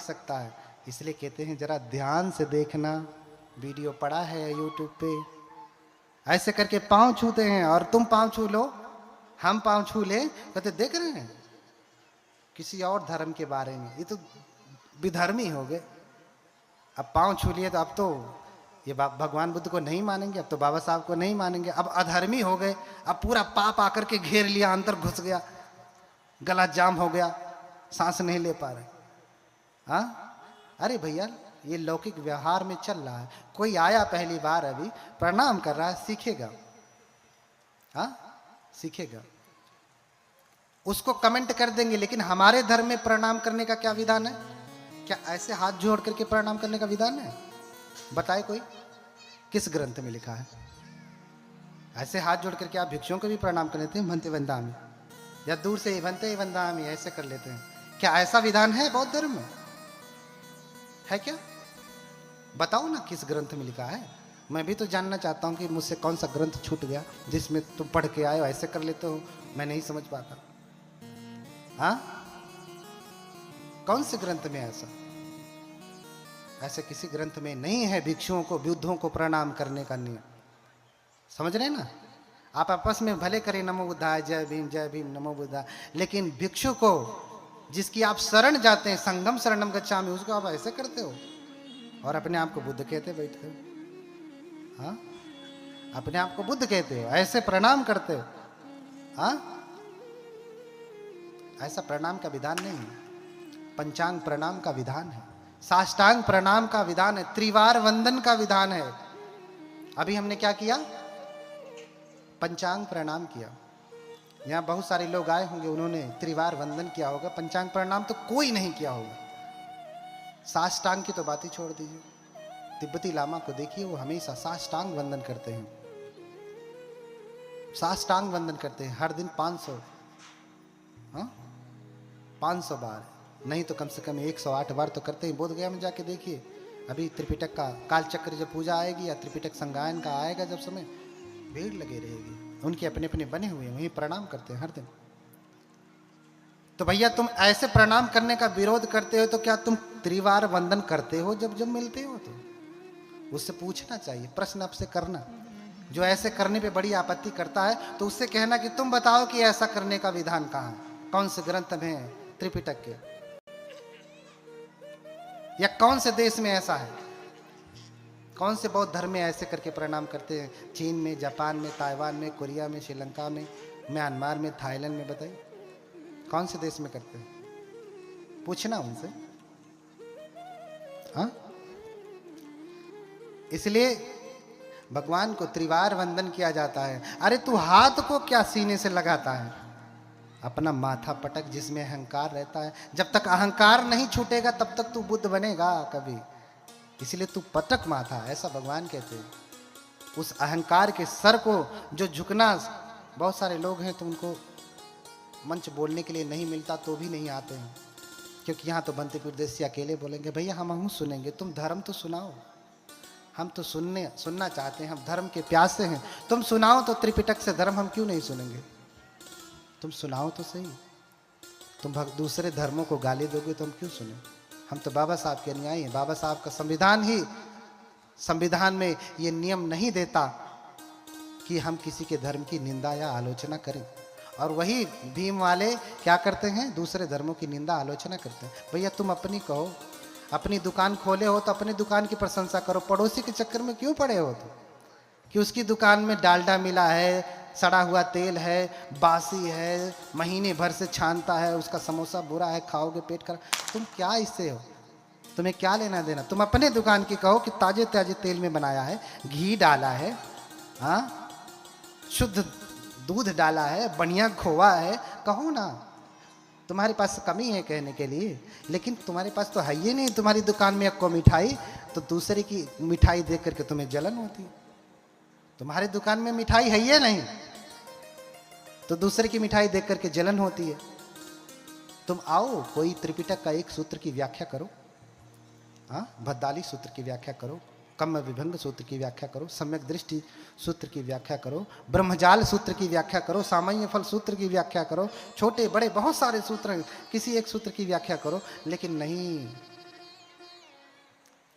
सकता है। इसलिए कहते हैं जरा ध्यान से देखना, वीडियो पड़ा है यूट्यूब पे। ऐसे करके पांव छूते हैं और तुम पांव छू लो, हम पांव छू ले, कहते देख रहे हैं किसी और धर्म के बारे में, ये तो विधर्मी हो गए। अब पांव छू लिए तो अब तो ये भगवान बुद्ध को नहीं मानेंगे, अब तो बाबा साहब को नहीं मानेंगे, अब अधर्मी हो गए। अब पूरा पाप आकर के घेर लिया, अंदर घुस गया, गला जाम हो गया, सांस नहीं ले पा रहे। हाँ, अरे भैया ये लौकिक व्यवहार में चल रहा है। कोई आया पहली बार, अभी प्रणाम कर रहा है, सीखेगा। हाँ, सीखेगा, उसको कमेंट कर देंगे। लेकिन हमारे धर्म में प्रणाम करने का क्या विधान है? क्या ऐसे हाथ जोड़ करके प्रणाम करने का विधान है? बताए कोई, किस ग्रंथ में लिखा है? ऐसे हाथ जोड़ करके आप भिक्षुओं को भी प्रणाम कर लेते हैं, भंते वंदामी, या दूर से भंते वंदामी ऐसे कर लेते हैं। क्या ऐसा विधान है बौद्ध धर्म में? है क्या? बताओ ना किस ग्रंथ में लिखा है। मैं भी तो जानना चाहता हूं कि मुझसे कौन सा ग्रंथ छूट गया जिसमें तुम पढ़ के आए हो ऐसे कर लेते हो, मैं नहीं समझ पाता। हाँ, कौन से ग्रंथ में ऐसा? ऐसे किसी ग्रंथ में नहीं है भिक्षुओं को, बुद्धों को प्रणाम करने का नियम। समझ रहे ना? आप आपस में भले करें नमो बुद्धाय, जय भीम नमो बुद्धाय, लेकिन भिक्षु को जिसकी आप शरण जाते हैं, संगम शरणम गच्छामि, उसको आप ऐसे करते हो और अपने आप को बुद्ध कहते बैठते हो। हाँ, अपने आप को बुद्ध कहते हो, ऐसे प्रणाम करते हो। हाँ, ऐसा प्रणाम का विधान नहीं है। पंचांग प्रणाम का विधान है, साष्टांग प्रणाम का विधान है, त्रिवार वंदन का विधान है। अभी हमने क्या किया? पंचांग प्रणाम किया। यहां बहुत सारे लोग आए होंगे, उन्होंने त्रिवार वंदन किया होगा, पंचांग प्रणाम तो कोई नहीं किया होगा। साष्टांग की तो बात ही छोड़ दीजिए। तिब्बती लामा को देखिए, वो हमेशा साष्टांग वंदन करते हैं, साष्टांग वंदन करते हैं हर दिन 500, हाँ 500 बार, नहीं तो कम से कम 108 बार तो करते हैं। बोध गया में जाके देखिए, अभी त्रिपिटक का कालचक्र जब पूजा आएगी या त्रिपिटक संगायन का आएगा जब समय, भीड़ लगे रहेगी, उनके अपने अपने बने हुए वहीं प्रणाम करते हैं हर दिन। तो भैया तुम ऐसे प्रणाम करने का विरोध करते हो तो क्या तुम त्रिवार वंदन करते हो जब जब मिलते हो? तो उससे पूछना चाहिए, प्रश्न आपसे करना। जो ऐसे करने पे बड़ी आपत्ति करता है तो उससे कहना कि तुम बताओ कि ऐसा करने का विधान कहाँ है, कौन से ग्रंथ में है त्रिपिटक के, या कौन से देश में ऐसा है, कौन से बौद्ध धर्म में ऐसे करके प्रणाम करते हैं? चीन में, जापान में, ताइवान में, कोरिया में, श्रीलंका में, म्यांमार में, थाईलैंड में, बताइए कौन से देश में करते हैं? पूछना उनसे। हाँ, इसलिए भगवान को त्रिवार वंदन किया जाता है। अरे तू हाथ को क्या सीने से लगाता है? अपना माथा पटक, जिसमें अहंकार रहता है। जब तक अहंकार नहीं छूटेगा तब तक तू बुद्ध बनेगा कभी, इसलिए तू पटक माथा, ऐसा भगवान कहते हैं। उस अहंकार के सर को जो झुकना, बहुत सारे लोग हैं तो उनको मंच बोलने के लिए नहीं मिलता तो भी नहीं आते हैं, क्योंकि यहाँ तो बनते प्रदेश अकेले बोलेंगे। भैया हम सुनेंगे, तुम धर्म तो सुनाओ, हम तो सुनना चाहते हैं, हम धर्म के प्यासे हैं। तुम सुनाओ तो त्रिपिटक से धर्म, हम क्यों नहीं सुनेंगे? तुम सुनाओ तो सही। तुम दूसरे धर्मों को गाली दोगे तो हम क्यों सुने? हम तो बाबा साहब के अनुयायी हैं। बाबा साहब का संविधान में ये नियम नहीं देता कि हम किसी के धर्म की निंदा या आलोचना करें, और वही भीम वाले क्या करते हैं? दूसरे धर्मों की निंदा आलोचना करते हैं। भैया तुम अपनी कहो, अपनी दुकान खोले हो तो अपनी दुकान की प्रशंसा करो, पड़ोसी के चक्कर में क्यों पड़े हो? तो कि उसकी दुकान में डालडा मिला है, सड़ा हुआ तेल है, बासी है, महीने भर से छानता है, उसका समोसा बुरा है, खाओगे पेट खराब। तुम क्या इससे हो? तुम्हें क्या लेना देना? तुम अपने दुकान की कहो कि ताजे ताजे तेल में बनाया है, घी डाला है, हाँ शुद्ध दूध डाला है, बढ़िया खोआ है, कहो ना। तुम्हारे पास कमी है कहने के लिए, लेकिन तुम्हारे पास तो है ही नहीं। तुम्हारी दुकान में एक को मिठाई, तो दूसरे की मिठाई देख करके तुम्हें जलन होती है। तुम्हारी दुकान में मिठाई है ही नहीं तो दूसरे की मिठाई देख करके जलन होती है। तुम आओ, कोई त्रिपिटक का एक सूत्र की व्याख्या करो, हाँ भद्दाली सूत्र की व्याख्या करो, कम्म विभंग सूत्र की व्याख्या करो, सम्यक दृष्टि सूत्र की व्याख्या करो, ब्रह्मजाल सूत्र की व्याख्या करो, सामान्य फल सूत्र की व्याख्या करो, छोटे बड़े बहुत सारे सूत्र हैं, किसी एक सूत्र की व्याख्या करो। लेकिन नहीं,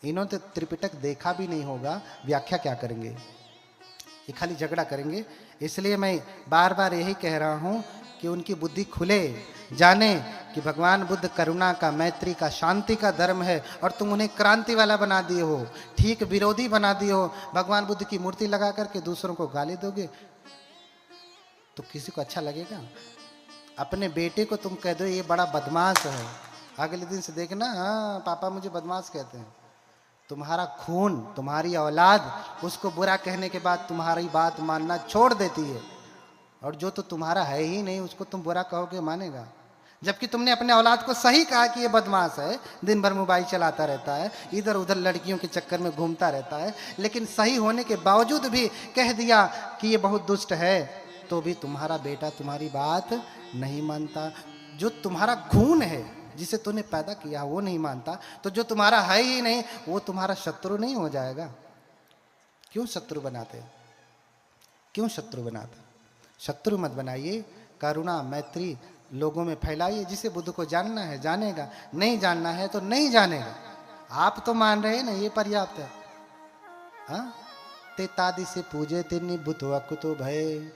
इन्होंने तो त्रिपिटक देखा भी नहीं होगा, व्याख्या क्या करेंगे? ये खाली झगड़ा करेंगे। इसलिए मैं बार बार यही कह रहा हूं कि उनकी बुद्धि खुले, जाने कि भगवान बुद्ध करुणा का, मैत्री का, शांति का धर्म है, और तुम उन्हें क्रांति वाला बना दिए हो, ठीक विरोधी बना दिए हो। भगवान बुद्ध की मूर्ति लगा करके दूसरों को गाली दोगे तो किसी को अच्छा लगेगा? अपने बेटे को तुम कह दो ये बड़ा बदमाश है, अगले दिन से देखना, हाँ पापा मुझे बदमाश कहते हैं। तुम्हारा खून, तुम्हारी औलाद उसको बुरा कहने के बाद तुम्हारी बात मानना छोड़ देती है, और जो तो तुम्हारा है ही नहीं उसको तुम बुरा कहोगे मानेगा? जबकि तुमने अपने औलाद को सही कहा कि ये बदमाश है, दिन भर मोबाइल चलाता रहता है, इधर उधर लड़कियों के चक्कर में घूमता रहता है, लेकिन सही होने के बावजूद भी कह दिया कि ये बहुत दुष्ट है, तो भी तुम्हारा बेटा तुम्हारी बात नहीं मानता। जो तुम्हारा खून है, जिसे तूने पैदा किया वो नहीं मानता, तो जो तुम्हारा है ही नहीं वो तुम्हारा शत्रु नहीं हो जाएगा? क्यों शत्रु बनाते? क्यों शत्रु बनाते? शत्रु मत बनाइए, करुणा मैत्री लोगों में फैलाइए। जिसे बुद्ध को जानना है जानेगा, नहीं जानना है तो नहीं जानेगा। आप तो मान रहे हैं ना, ये पर्याप्त है। हाँ, ते तादि से पूजे ते निभुत अकुतो भय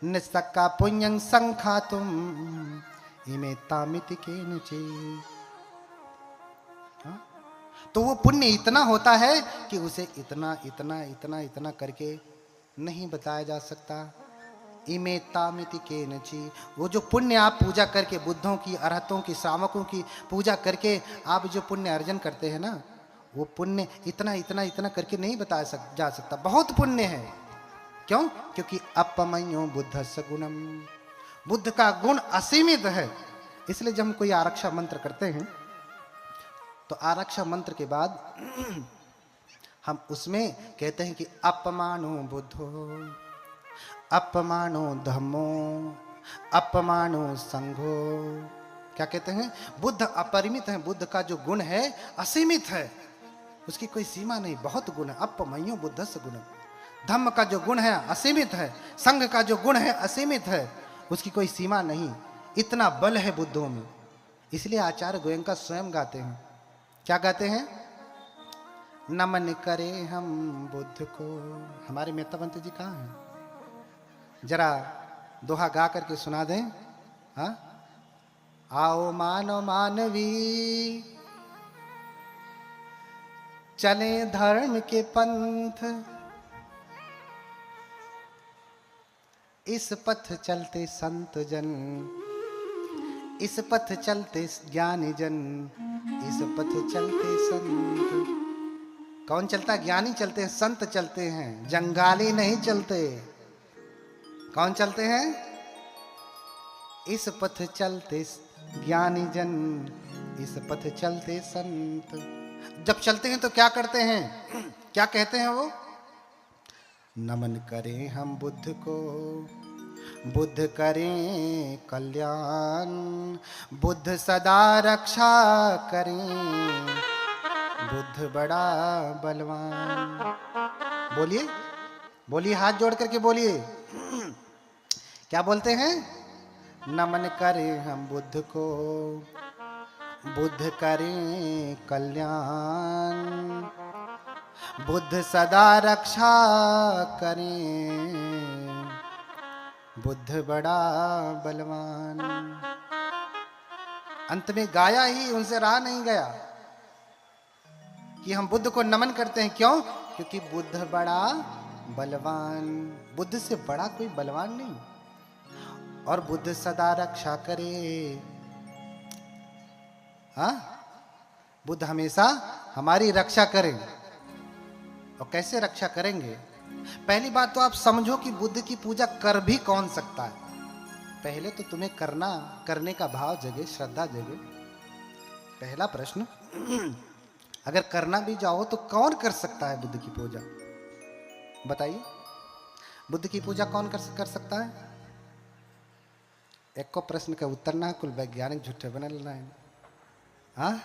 निस्सक्का पुण्यं संखातुम इमे तामिति के नुचे। तो वो पुण्य इतना होता है कि उसे इतना इतना इतना इतना करके नहीं बताया जा सकता। इमे तामिति के नची, वो जो पुण्य आप पूजा करके, बुद्धों की, अरहतों की, श्रावकों की पूजा करके आप जो पुण्य अर्जन करते हैं ना, वो पुण्य इतना इतना इतना करके नहीं बताया जा सकता। बहुत पुण्य है। क्यों? क्योंकि अपमयो बुद्धस्य गुणम, बुद्ध का गुण असीमित है। इसलिए जब हम कोई आरक्षा मंत्र करते हैं तो आरक्षा मंत्र के बाद हम उसमें कहते हैं कि अपमानो बुद्धो, अपमानो धम्मो, अपमानो संघो। क्या कहते हैं? बुद्ध अपरिमित है, बुद्ध का जो गुण है असीमित है, उसकी कोई सीमा नहीं, बहुत गुण है। अपमयो बुद्धस्य गुणम, धम्म का जो गुण है असीमित है, संघ का जो गुण है असीमित है, उसकी कोई सीमा नहीं। इतना बल है बुद्धों में। इसलिए आचार्य गोयंका स्वयं गाते हैं। क्या गाते हैं? नमन करे हम बुद्ध को। हमारे मेहताबंत जी कहाँ हैं? जरा दोहा गा करके सुना दें। हाँ, आओ मानव मानवी चले धर्म के पंथ, इस पथ चलते संत जन, इस पथ चलते ज्ञानी जन, इस पथ चलते संत। कौन चलता? ज्ञानी चलते हैं, संत चलते हैं, जंगाली नहीं चलते। कौन चलते हैं? इस पथ चलते ज्ञानी जन, इस पथ चलते संत। जब चलते हैं तो क्या करते हैं? क्या कहते हैं वो? नमन करें हम बुद्ध को, बुद्ध करें कल्याण, बुद्ध सदा रक्षा करें, बुद्ध बड़ा बलवान। बोलिए, बोलिए, हाथ जोड़ करके बोलिए। क्या बोलते हैं? नमन करें हम बुद्ध को, बुद्ध करें कल्याण, बुद्ध सदा रक्षा करें, बुद्ध बड़ा बलवान। अंत में गाया ही, उनसे रहा नहीं गया कि हम बुद्ध को नमन करते हैं। क्यों? क्योंकि बुद्ध बड़ा बलवान, बुद्ध से बड़ा कोई बलवान नहीं। और बुद्ध सदा रक्षा करे। हाँ, बुद्ध हमेशा हमारी रक्षा करें। और कैसे रक्षा करेंगे? पहली बात तो आप समझो कि बुद्ध की पूजा कर भी कौन सकता है। पहले तो तुम्हें करने का भाव जगे, श्रद्धा जगे। पहला प्रश्न, अगर करना भी जाओ तो कौन कर सकता है बुद्ध की पूजा? बताइए, बुद्ध की पूजा कौन कर सकता है? एक को प्रश्न का उत्तर ना, कुल वैज्ञानिक झूठे बने लेना है। हाँ,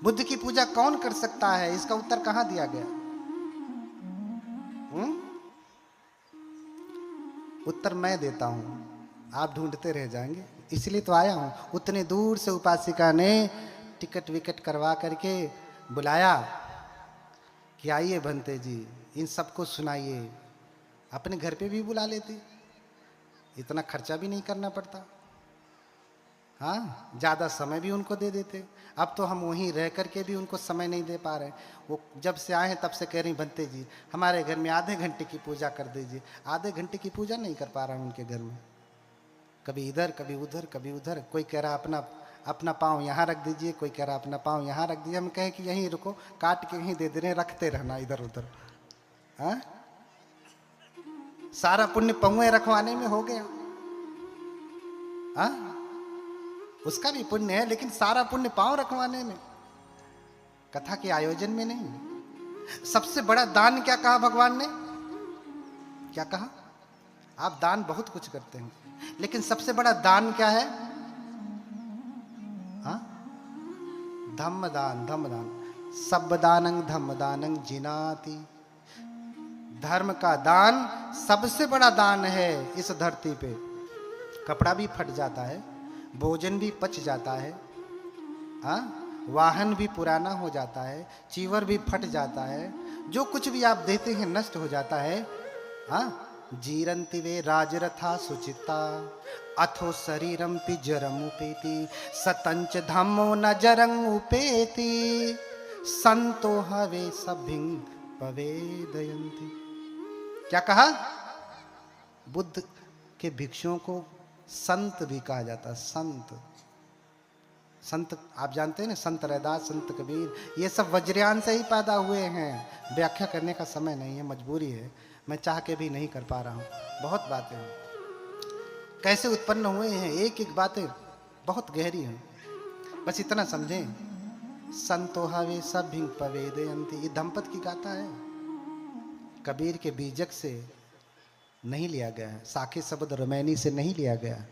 बुद्ध की पूजा कौन कर सकता है? इसका उत्तर कहां दिया गया? उत्तर मैं देता हूं, आप ढूंढते रह जाएंगे। इसलिए तो आया हूं। उतने दूर से उपासिका ने टिकट विकट करवा करके बुलाया कि आइए भंते जी, इन सबको सुनाइए। अपने घर पे भी बुला लेते, इतना खर्चा भी नहीं करना पड़ता। हाँ, ज़्यादा समय भी उनको दे देते। अब तो हम वहीं रह करके भी उनको समय नहीं दे पा रहे। वो जब से आए हैं तब से कह रही भंते जी हमारे घर में आधे घंटे की पूजा कर दीजिए। आधे घंटे की पूजा नहीं कर पा रहा हूँ उनके घर में, कभी इधर कभी उधर कभी उधर। कोई कह रहा अपना अपना पाँव यहाँ रख दीजिए, कोई कह रहा अपना पाँव यहाँ रख दीजिए। हम कहे कि यहीं रुको, काट के यहीं दे दे रहे, रखते रहना इधर उधर। हाँ, सारा पुण्य पहुए रखवाने में हो गया। हाँ, उसका भी पुण्य है, लेकिन सारा पुण्य पांव रखवाने में, कथा के आयोजन में नहीं। सबसे बड़ा दान क्या कहा भगवान ने? क्या कहा? आप दान बहुत कुछ करते हैं, लेकिन सबसे बड़ा दान क्या है? हाँ, धम्म दान। धम्म दान सब दानंग धम्म दानंग जिनाति। धर्म का दान सबसे बड़ा दान है इस धरती पे। कपड़ा भी फट जाता है, भोजन भी पच जाता है, हाँ, वाहन भी पुराना हो जाता है, चीवर भी फट जाता है, जो कुछ भी आप देते हैं नष्ट हो जाता है। हाँ, जीरन्ति वे राजरथा सुचिता अथो शरीरम पिजरम उपेति सतंच धम्मो न जरंग उपेति संतो हवे सभिंग पवेदयन्ति। क्या कहा? बुद्ध के भिक्षुओं को संत भी कहा जाता है। संत, संत आप जानते हैं ना, संत रैदास, संत कबीर, ये सब वज्रयान से ही पैदा हुए हैं। व्याख्या करने का समय नहीं है, मजबूरी है, मैं चाह के भी नहीं कर पा रहा हूँ। बहुत बातें हैं, कैसे उत्पन्न हुए हैं, एक एक बातें बहुत गहरी हैं। बस इतना समझें, संतो हवे सभिंग पवेदयन्ति। ये दंपत की गाथा है, कबीर के बीजक से नहीं लिया गया है, साखे शब्द रमैनी से नहीं लिया गया।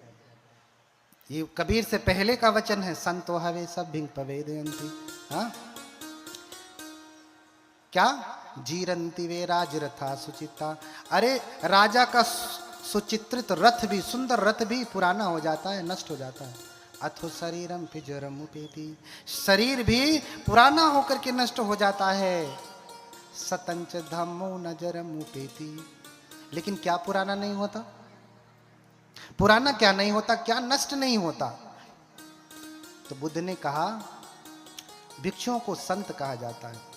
ये कबीर से पहले का वचन है, संतो हवे सभिंग पवेदयन्ति। हाँ, क्या? जीरन्ति वे राजरथा सुचिता। अरे राजा का सुचित्रित रथ भी, सुंदर रथ भी पुराना हो जाता है, नष्ट हो जाता है। अथो शरीरम पिजरम उपेति। शरीर भी पुराना होकर के नष्ट हो जाता है। सतंच धम्मो न जरम उपेति। लेकिन क्या पुराना नहीं होता? पुराना क्या नहीं होता? क्या नष्ट नहीं होता? तो बुद्ध ने कहा भिक्षुओं को संत कहा जाता है।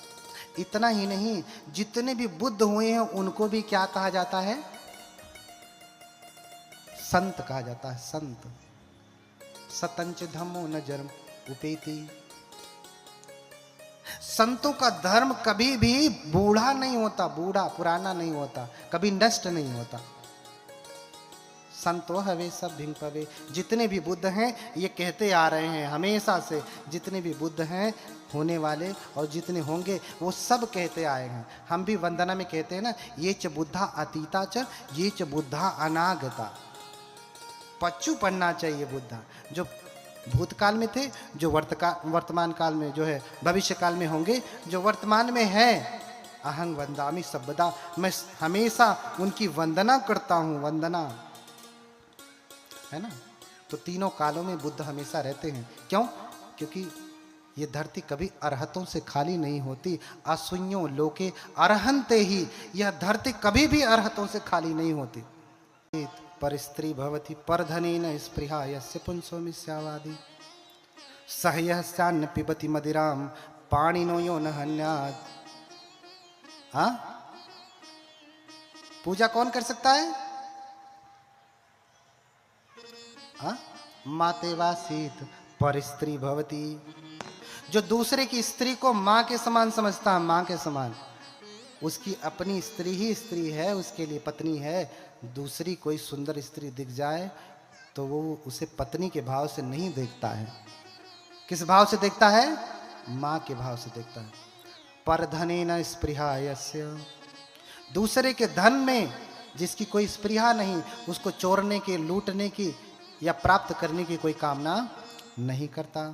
इतना ही नहीं, जितने भी बुद्ध हुए हैं उनको भी क्या कहा जाता है? संत कहा जाता है, संत। सतंच धम्मो न जरम उपेति। संतों का धर्म कभी भी बूढ़ा नहीं होता, बूढ़ा पुराना नहीं होता, कभी नष्ट नहीं होता। संतो हवे सब भिंग पवे। जितने भी बुद्ध हैं ये कहते आ रहे हैं हमेशा से, जितने भी बुद्ध हैं होने वाले और जितने होंगे वो सब कहते आए हैं। हम भी वंदना में कहते हैं ना, ये च बुद्धा अतीता च ये च बुद्धा अनागता। पच्चू पढ़ना चाहिए बुद्धा, जो भूतकाल में थे, जो वर्तमान काल में जो है, भविष्य काल में होंगे, जो वर्तमान में है। अहं वंदामि सबदा। मैं हमेशा उनकी वंदना करता हूँ, वंदना है ना। तो तीनों कालों में बुद्ध हमेशा रहते हैं। क्यों? क्योंकि ये धरती कभी अरहतों से खाली नहीं होती। असुन्यो लोके अरहंते ही। यह धरती कभी भी अरहतों से खाली नहीं होती। पर स्त्री भवति परधनेन स्पृहा यस्य पुंसो मिथ्यावादी सहयस्यान्न पिबति मदिराम पाणिनो यो न हन्यात्। हाँ, पूजा कौन कर सकता है? हाँ, माते वासीत पर स्त्री भवती। जो दूसरे की स्त्री को माँ के समान समझता है, माँ के समान, उसकी अपनी स्त्री ही स्त्री है, उसके लिए पत्नी है। दूसरी कोई सुंदर स्त्री दिख जाए तो वो उसे पत्नी के भाव से नहीं देखता है। किस भाव से देखता है? माँ के भाव से देखता है। परधनेन स्पृहा यस्य। दूसरे के धन में जिसकी कोई स्पृहा नहीं, उसको चोरने की, लूटने की या प्राप्त करने की कोई कामना नहीं करता।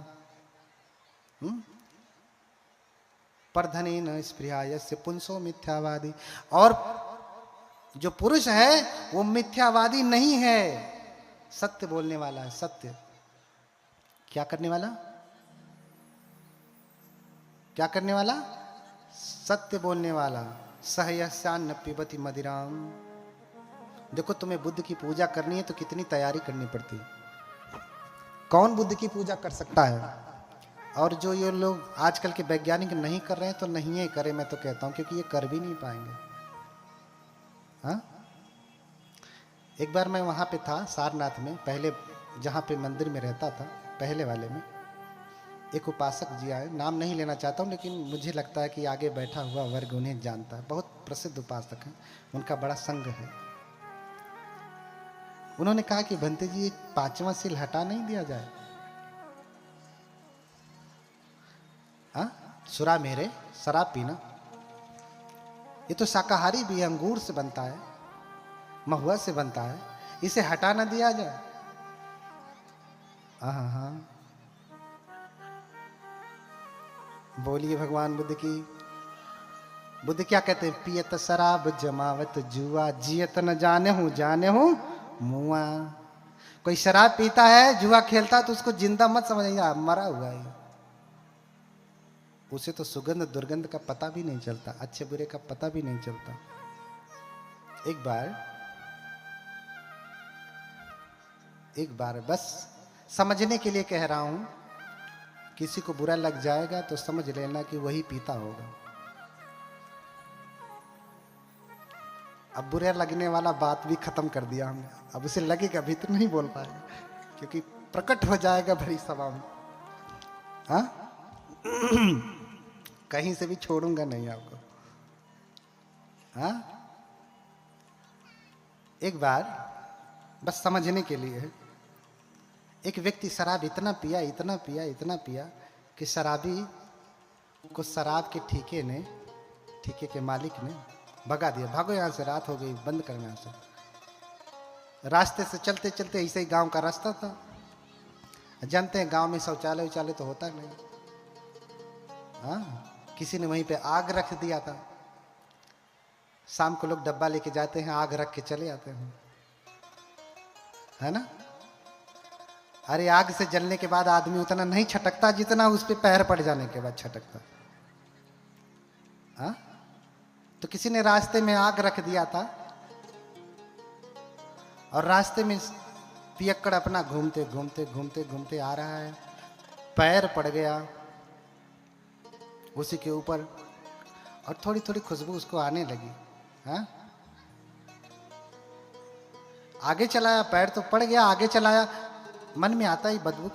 परधनेन स्पृहा यस्य पुंसो मिथ्यावादी। और जो पुरुष है वो मिथ्यावादी नहीं है, सत्य बोलने वाला है। सत्य क्या करने वाला? क्या करने वाला? सत्य बोलने वाला। सहयस्यान्न पिबति मदिराम। देखो तुम्हें बुद्ध की पूजा करनी है तो कितनी तैयारी करनी पड़ती है। कौन बुद्ध की पूजा कर सकता है? और जो ये लोग आजकल के वैज्ञानिक नहीं कर रहे हैं तो नहीं है करें, मैं तो कहता हूं, क्योंकि ये कर भी नहीं पाएंगे। हाँ, एक बार मैं वहां पे था सारनाथ में, पहले जहां पे मंदिर में रहता था, पहले वाले में एक उपासक जी आए, नाम नहीं लेना चाहता हूं, लेकिन मुझे लगता है कि आगे बैठा हुआ वर्ग उन्हें जानता है। बहुत प्रसिद्ध उपासक है, उनका बड़ा संघ है। उन्होंने कहा कि भंते जी 5वां सील हटा नहीं दिया जाए? सुरा मेरे, शराब पीना ये तो शाकाहारी भी है, अंगूर से बनता है, महुआ से बनता है, इसे हटा ना दिया जाए? हाँ, बोलिए भगवान बुद्ध की। बुद्ध क्या कहते हैं? पियत शराब जमावत जुआ, जियत न जाने हूं मुआ। कोई शराब पीता है, जुआ खेलता, तो उसको जिंदा मत समझिएगा, मरा हुआ है। उसे तो सुगंध दुर्गंध का पता भी नहीं चलता, अच्छे बुरे का पता भी नहीं चलता। एक बार बस समझने के लिए कह रहा हूं, किसी को बुरा लग जाएगा तो समझ लेना कि वही पीता होगा। अब बुरा लगने वाला बात भी खत्म कर दिया हमने, अब उसे लगेगा भी तो नहीं बोल पाएगा, क्योंकि प्रकट हो जाएगा भरी सभा में। हाँ कहीं से भी छोड़ूंगा नहीं आपको। हाँ, एक बार बस समझने के लिए, एक व्यक्ति शराब इतना पिया कि शराबी को शराब के ठेके के मालिक ने भगा दिया, भागो यहां से, रात हो गई, बंद करना यहां से। रास्ते से चलते चलते, ऐसे ही गांव का रास्ता था, जानते हैं गांव में शौचालय तो होता नहीं। हाँ, किसी ने वहीं पे आग रख दिया था। शाम को लोग डब्बा लेके जाते हैं, आग रख के चले आते हैं, है ना? अरे आग से जलने के बाद आदमी उतना नहीं छटकता जितना उस पे पैर पड़ जाने के बाद छटकता। हाँ, तो किसी ने रास्ते में आग रख दिया था, और रास्ते में पियक्कड़ अपना घूमते आ रहा है, पैर पड़ गया उसी के ऊपर, और थोड़ी थोड़ी खुशबू उसको आने लगी। हाँ, आगे चलाया, पैर तो पड़ गया, आगे चलाया, मन में आता ही बदबू